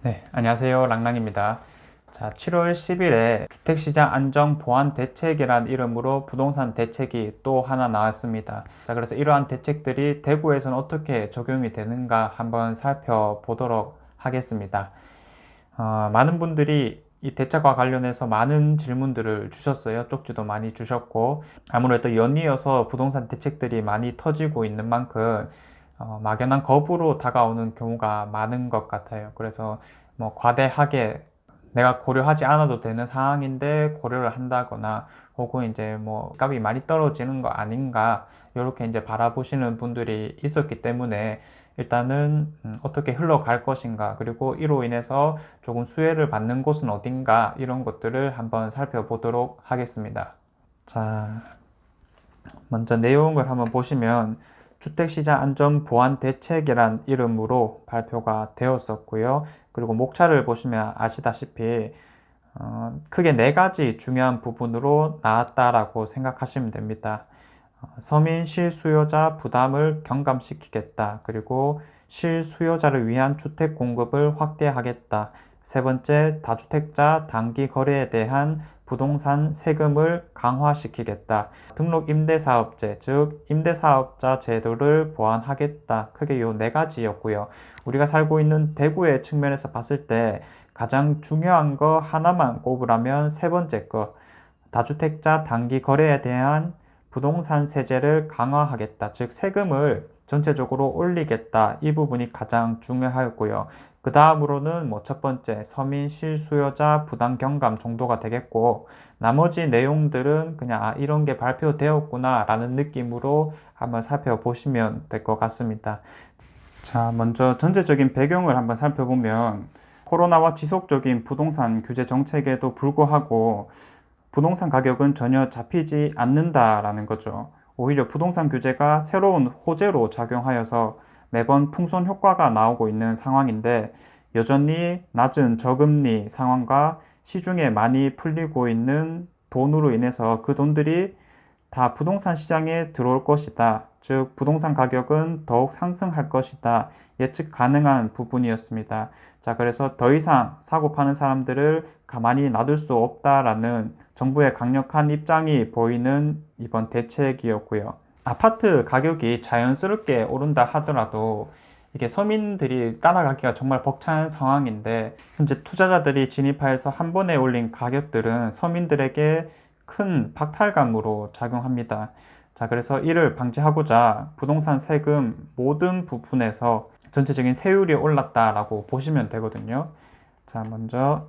네, 안녕하세요. 랑랑입니다. 자, 7월 10일에 주택시장 안정 보완 대책이란 이름으로 부동산 대책이 또 하나 나왔습니다. 자, 그래서 이러한 대책들이 대구에서는 어떻게 적용이 되는가 한번 살펴보도록 하겠습니다. 많은 분들이 이 대책과 관련해서 많은 질문들을 주셨어요. 쪽지도 많이 주셨고, 아무래도 연이어서 부동산 대책들이 많이 터지고 있는 만큼 막연한 겁으로 다가오는 경우가 많은 것 같아요. 그래서 뭐 과대하게 내가 고려하지 않아도 되는 상황인데 고려를 한다거나 혹은 이제 뭐 값이 많이 떨어지는 거 아닌가 이렇게 이제 바라보시는 분들이 있었기 때문에 일단은 어떻게 흘러갈 것인가, 그리고 이로 인해서 조금 수혜를 받는 곳은 어딘가, 이런 것들을 한번 살펴보도록 하겠습니다. 자, 먼저 내용을 한번 보시면 주택시장 안전 보완 대책이란 이름으로 발표가 되었었고요. 그리고 목차를 보시면 아시다시피 크게 네 가지 중요한 부분으로 나왔다라고 생각하시면 됩니다. 서민 실수요자 부담을 경감시키겠다. 그리고 실수요자를 위한 주택 공급을 확대하겠다. 세 번째, 다주택자 단기 거래에 대한 부동산 세금을 강화시키겠다. 등록 임대사업제, 즉 임대사업자 제도를 보완하겠다. 크게 요 네 가지였고요. 우리가 살고 있는 대구의 측면에서 봤을 때 가장 중요한 거 하나만 꼽으라면 세 번째 거, 다주택자 단기 거래에 대한 부동산 세제를 강화하겠다. 즉 세금을 전체적으로 올리겠다. 이 부분이 가장 중요하였고요. 그 다음으로는 뭐 첫 번째, 서민 실수요자 부담 경감 정도가 되겠고, 나머지 내용들은 그냥 이런 게 발표되었구나 라는 느낌으로 한번 살펴보시면 될 것 같습니다. 자, 먼저 전체적인 배경을 한번 살펴보면 코로나와 지속적인 부동산 규제 정책에도 불구하고 부동산 가격은 전혀 잡히지 않는다라는 거죠. 오히려 부동산 규제가 새로운 호재로 작용하여서 매번 풍선 효과가 나오고 있는 상황인데, 여전히 낮은 저금리 상황과 시중에 많이 풀리고 있는 돈으로 인해서 그 돈들이 다 부동산 시장에 들어올 것이다. 즉 부동산 가격은 더욱 상승할 것이다. 예측 가능한 부분이었습니다. 자, 그래서 더 이상 사고 파는 사람들을 가만히 놔둘 수 없다라는 정부의 강력한 입장이 보이는 이번 대책이었고요. 아파트 가격이 자연스럽게 오른다 하더라도 이게 서민들이 따라가기가 정말 벅찬 상황인데, 현재 투자자들이 진입하여서 한 번에 올린 가격들은 서민들에게 큰 박탈감으로 작용합니다. 자, 그래서 이를 방지하고자 부동산 세금 모든 부분에서 전체적인 세율이 올랐다라고 보시면 되거든요. 자, 먼저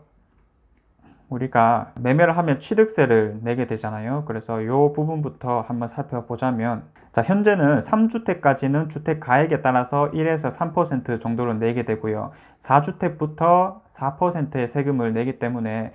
우리가 매매를 하면 취득세를 내게 되잖아요. 그래서 이 부분부터 한번 살펴보자면, 자, 현재는 3주택까지는 주택 가액에 따라서 1에서 3% 정도를 내게 되고요. 4주택부터 4%의 세금을 내기 때문에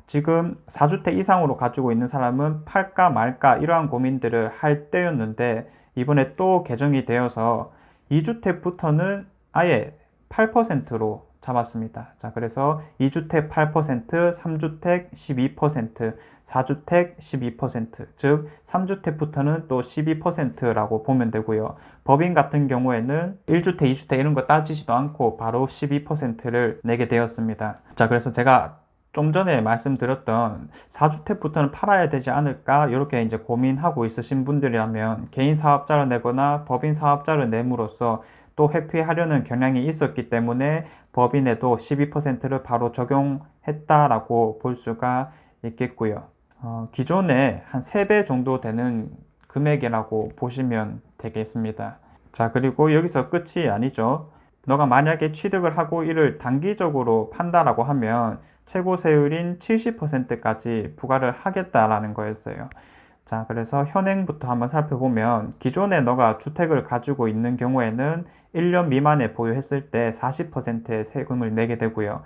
지금 4주택 이상으로 가지고 있는 사람은 팔까 말까 이러한 고민들을 할 때였는데, 이번에 또 개정이 되어서 2주택부터는 아예 8%로 잡았습니다. 자, 그래서 2주택 8%, 3주택 12%, 4주택 12%, 즉 3주택부터는 또 12%라고 보면 되고요. 법인 같은 경우에는 1주택, 2주택 이런 거 따지지도 않고 바로 12%를 내게 되었습니다. 자, 그래서 제가 좀 전에 말씀드렸던 4주택부터는 팔아야 되지 않을까 이렇게 이제 고민하고 있으신 분들이라면 개인 사업자를 내거나 법인 사업자를 내므로써 또 회피하려는 경향이 있었기 때문에 법인에도 12%를 바로 적용했다라고 볼 수가 있겠고요. 기존에 한 3배 정도 되는 금액이라고 보시면 되겠습니다. 자, 그리고 여기서 끝이 아니죠. 너가 만약에 취득을 하고 이를 단기적으로 판다라고 하면 최고 세율인 70%까지 부과를 하겠다라는 거였어요. 자, 그래서 현행부터 한번 살펴보면 기존에 너가 주택을 가지고 있는 경우에는 1년 미만에 보유했을 때 40%의 세금을 내게 되고요.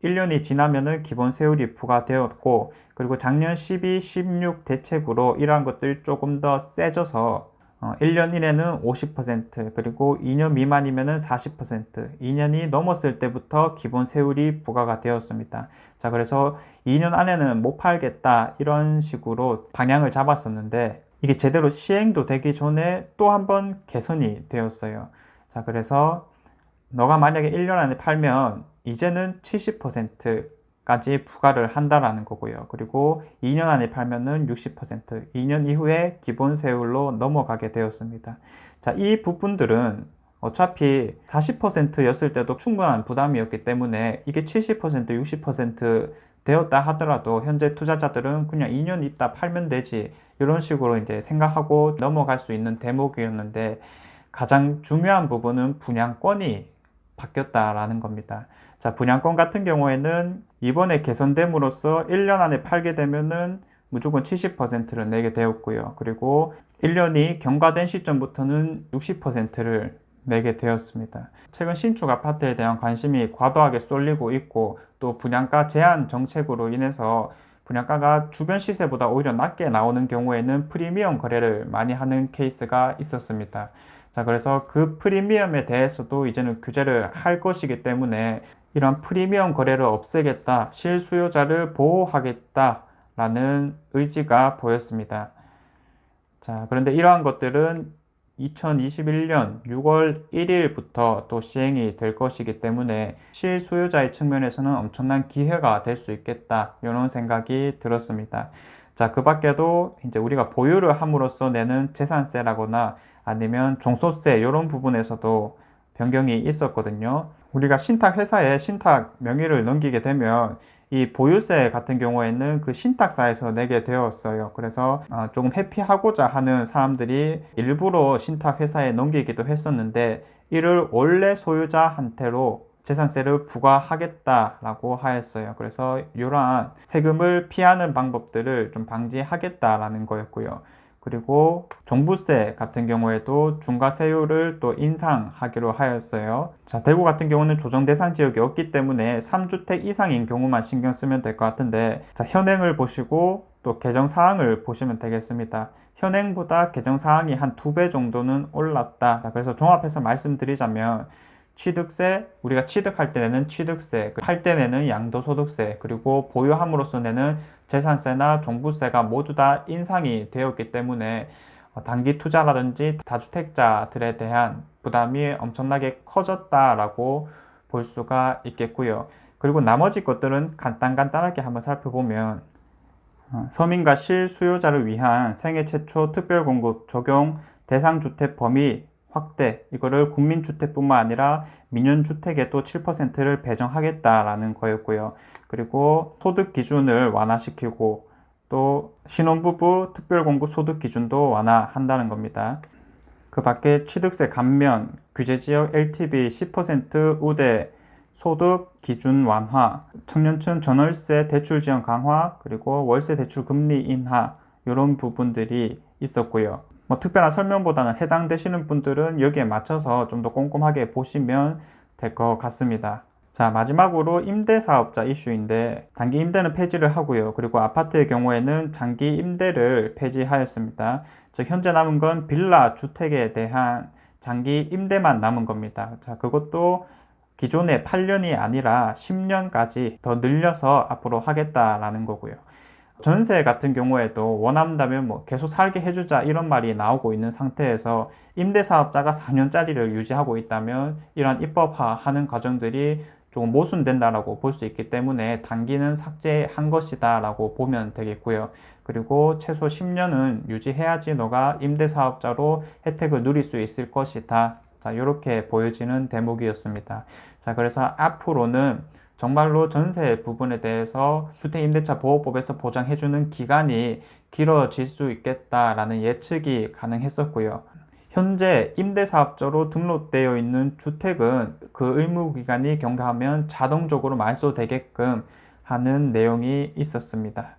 1년이 지나면은 기본 세율이 부과되었고, 그리고 작년 12, 16 대책으로 이러한 것들이 조금 더 세져서 1년 이내는 50%, 그리고 2년 미만이면은 40%, 2년이 넘었을 때부터 기본 세율이 부과가 되었습니다. 자, 그래서 2년 안에는 못 팔겠다 이런 식으로 방향을 잡았었는데, 이게 제대로 시행도 되기 전에 또 한 번 개선이 되었어요. 자, 그래서 너가 만약에 1년 안에 팔면 이제는 70%까지 부과를 한다라는 거고요. 그리고 2년 안에 팔면은 60%, 2년 이후에 기본 세율로 넘어가게 되었습니다. 자, 이 부분들은 어차피 40%였을 때도 충분한 부담이었기 때문에 이게 70%, 60% 되었다 하더라도 현재 투자자들은 그냥 2년 있다 팔면 되지 이런 식으로 이제 생각하고 넘어갈 수 있는 대목이었는데, 가장 중요한 부분은 분양권이 바뀌었다라는 겁니다. 자, 분양권 같은 경우에는 이번에 개선됨으로써 1년 안에 팔게 되면은 무조건 70%를 내게 되었고요. 그리고 1년이 경과된 시점부터는 60%를 내게 되었습니다. 최근 신축 아파트에 대한 관심이 과도하게 쏠리고 있고, 또 분양가 제한 정책으로 인해서 분양가가 주변 시세보다 오히려 낮게 나오는 경우에는 프리미엄 거래를 많이 하는 케이스가 있었습니다. 자, 그래서 그 프리미엄에 대해서도 이제는 규제를 할 것이기 때문에 이런 프리미엄 거래를 없애겠다, 실수요자를 보호하겠다라는 의지가 보였습니다. 자, 그런데 이러한 것들은 2021년 6월 1일부터 또 시행이 될 것이기 때문에 실수요자의 측면에서는 엄청난 기회가 될 수 있겠다, 이런 생각이 들었습니다. 자, 그 밖에도 이제 우리가 보유를 함으로써 내는 재산세라거나 아니면 종소세 이런 부분에서도 변경이 있었거든요. 우리가 신탁 회사에 신탁 명의를 넘기게 되면 이 보유세 같은 경우에는 그 신탁사에서 내게 되었어요. 그래서 조금 회피하고자 하는 사람들이 일부러 신탁 회사에 넘기기도 했었는데, 이를 원래 소유자한테로 재산세를 부과하겠다라고 하였어요. 그래서 이러한 세금을 피하는 방법들을 좀 방지하겠다라는 거였고요. 그리고 종부세 같은 경우에도 중과세율을 또 인상하기로 하였어요. 자, 대구 같은 경우는 조정 대상 지역이 없기 때문에 3주택 이상인 경우만 신경 쓰면 될 것 같은데, 자, 현행을 보시고 또 개정 사항을 보시면 되겠습니다. 현행보다 개정 사항이 한 2배 정도는 올랐다. 자, 그래서 종합해서 말씀드리자면, 취득세, 우리가 취득할 때 내는 취득세, 팔 때 내는 양도소득세, 그리고 보유함으로써 내는 재산세나 종부세가 모두 다 인상이 되었기 때문에 단기 투자라든지 다주택자들에 대한 부담이 엄청나게 커졌다라고 볼 수가 있겠고요. 그리고 나머지 것들은 간단하게 한번 살펴보면, 서민과 실수요자를 위한 생애 최초 특별공급 적용 대상 주택 범위 확대, 이거를 국민주택뿐만 아니라 민연주택에도 7%를 배정하겠다라는 거였고요. 그리고 소득 기준을 완화시키고 또 신혼부부 특별공급 소득 기준도 완화한다는 겁니다. 그 밖에 취득세 감면, 규제지역 LTV 10% 우대, 소득 기준 완화, 청년층 전월세 대출 지원 강화, 그리고 월세 대출 금리 인하, 이런 부분들이 있었고요. 특별한 설명보다는 해당되시는 분들은 여기에 맞춰서 좀 더 꼼꼼하게 보시면 될 것 같습니다. 자, 마지막으로 임대사업자 이슈인데, 단기 임대는 폐지를 하고요. 그리고 아파트의 경우에는 장기 임대를 폐지하였습니다. 즉 현재 남은 건 빌라 주택에 대한 장기 임대만 남은 겁니다. 자, 그것도 기존의 8년이 아니라 10년까지 더 늘려서 앞으로 하겠다라는 거고요. 전세 같은 경우에도 원한다면 계속 살게 해주자 이런 말이 나오고 있는 상태에서, 임대사업자가 4년짜리를 유지하고 있다면 이러한 입법화하는 과정들이 조금 모순된다라고 볼 수 있기 때문에 단기는 삭제한 것이다 라고 보면 되겠고요. 그리고 최소 10년은 유지해야지 너가 임대사업자로 혜택을 누릴 수 있을 것이다. 자, 이렇게 보여지는 대목이었습니다. 자, 그래서 앞으로는 정말로 전세 부분에 대해서 주택임대차 보호법에서 보장해주는 기간이 길어질 수 있겠다라는 예측이 가능했었고요. 현재 임대사업자로 등록되어 있는 주택은 그 의무기간이 경과하면 자동적으로 말소되게끔 하는 내용이 있었습니다.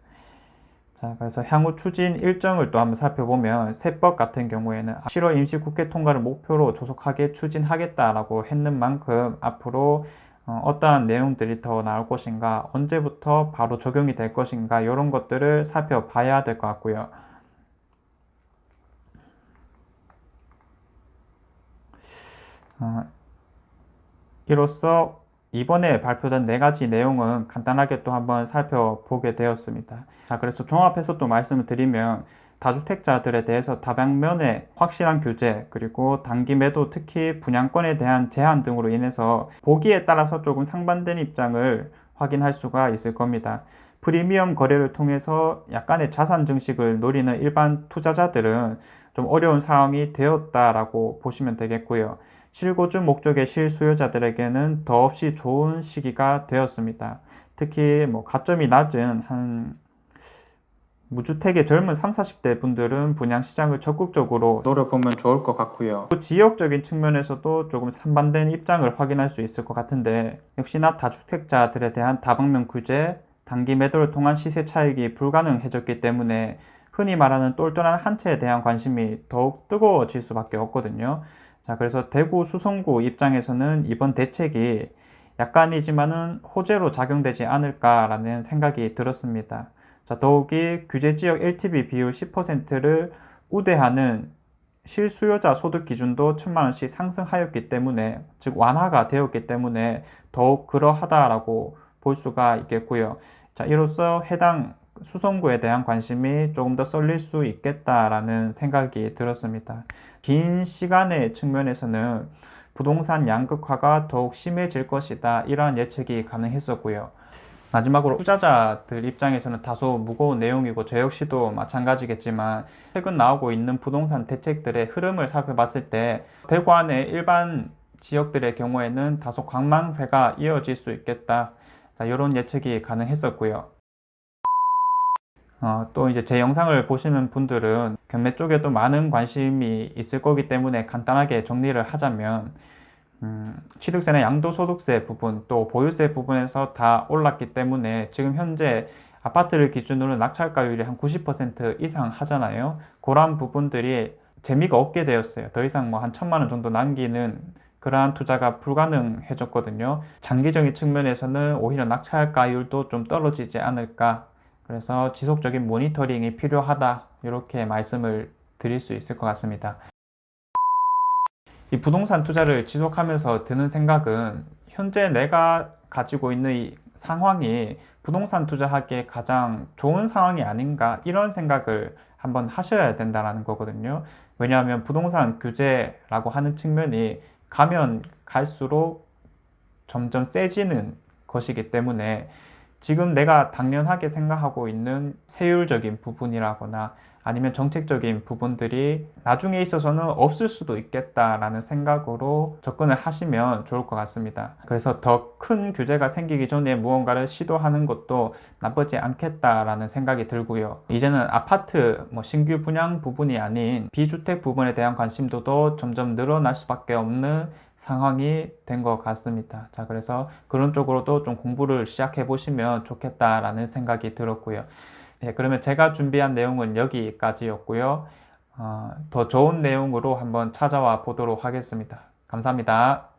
자, 그래서 향후 추진 일정을 또 한번 살펴보면, 세법 같은 경우에는 7월 임시국회 통과를 목표로 조속하게 추진하겠다라고 했는 만큼 앞으로 어떠한 내용들이 더 나올 것인가, 언제부터 바로 적용이 될 것인가, 이런 것들을 살펴봐야 될 것 같고요. 이로써 이번에 발표된 4가지 내용은 간단하게 또 한번 살펴보게 되었습니다. 자, 그래서 종합해서 또 말씀을 드리면, 다주택자들에 대해서 다방면의 확실한 규제, 그리고 단기 매도, 특히 분양권에 대한 제한 등으로 인해서 보기에 따라서 조금 상반된 입장을 확인할 수가 있을 겁니다. 프리미엄 거래를 통해서 약간의 자산 증식을 노리는 일반 투자자들은 좀 어려운 상황이 되었다라고 보시면 되겠고요. 실거주 목적의 실수요자들에게는 더없이 좋은 시기가 되었습니다. 특히 가점이 낮은 무주택의 젊은 30, 40대 분들은 분양시장을 적극적으로 노려보면 좋을 것 같고요. 또 지역적인 측면에서도 조금 상반된 입장을 확인할 수 있을 것 같은데, 역시나 다주택자들에 대한 다방면 규제, 단기 매도를 통한 시세 차익이 불가능해졌기 때문에 흔히 말하는 똘똘한 한 채에 대한 관심이 더욱 뜨거워질 수밖에 없거든요. 자, 그래서 대구 수성구 입장에서는 이번 대책이 약간이지만은 호재로 작용되지 않을까라는 생각이 들었습니다. 자, 더욱이 규제지역 LTV 비율 10%를 우대하는 실수요자 소득 기준도 1,000만원씩 상승하였기 때문에, 즉 완화가 되었기 때문에 더욱 그러하다라고 볼 수가 있겠고요. 자, 이로써 해당 수성구에 대한 관심이 조금 더 쏠릴 수 있겠다라는 생각이 들었습니다. 긴 시간의 측면에서는 부동산 양극화가 더욱 심해질 것이다, 이러한 예측이 가능했었고요. 마지막으로 투자자들 입장에서는 다소 무거운 내용이고 저 역시도 마찬가지겠지만, 최근 나오고 있는 부동산 대책들의 흐름을 살펴봤을 때 대구 안의 일반 지역들의 경우에는 다소 관망세가 이어질 수 있겠다, 자, 이런 예측이 가능했었고요. 또 이제 제 영상을 보시는 분들은 경매 쪽에도 많은 관심이 있을 거기 때문에 간단하게 정리를 하자면, 취득세나 양도소득세 부분, 또 보유세 부분에서 다 올랐기 때문에 지금 현재 아파트를 기준으로 낙찰가율이 한 90% 이상 하잖아요. 그러한 부분들이 재미가 없게 되었어요. 더 이상 한 1,000만원 정도 남기는 그러한 투자가 불가능해졌거든요. 장기적인 측면에서는 오히려 낙찰가율도 좀 떨어지지 않을까, 그래서 지속적인 모니터링이 필요하다, 이렇게 말씀을 드릴 수 있을 것 같습니다. 이 부동산 투자를 지속하면서 드는 생각은, 현재 내가 가지고 있는 이 상황이 부동산 투자하기에 가장 좋은 상황이 아닌가, 이런 생각을 한번 하셔야 된다는 거거든요. 왜냐하면 부동산 규제라고 하는 측면이 가면 갈수록 점점 세지는 것이기 때문에, 지금 내가 당연하게 생각하고 있는 세율적인 부분이라거나 아니면 정책적인 부분들이 나중에 있어서는 없을 수도 있겠다라는 생각으로 접근을 하시면 좋을 것 같습니다. 그래서 더 큰 규제가 생기기 전에 무언가를 시도하는 것도 나쁘지 않겠다라는 생각이 들고요. 이제는 아파트 신규 분양 부분이 아닌 비주택 부분에 대한 관심도도 점점 늘어날 수밖에 없는 상황이 된 것 같습니다. 자, 그래서 그런 쪽으로도 좀 공부를 시작해 보시면 좋겠다라는 생각이 들었고요. 네, 그러면 제가 준비한 내용은 여기까지였고요. 더 좋은 내용으로 한번 찾아와 보도록 하겠습니다. 감사합니다.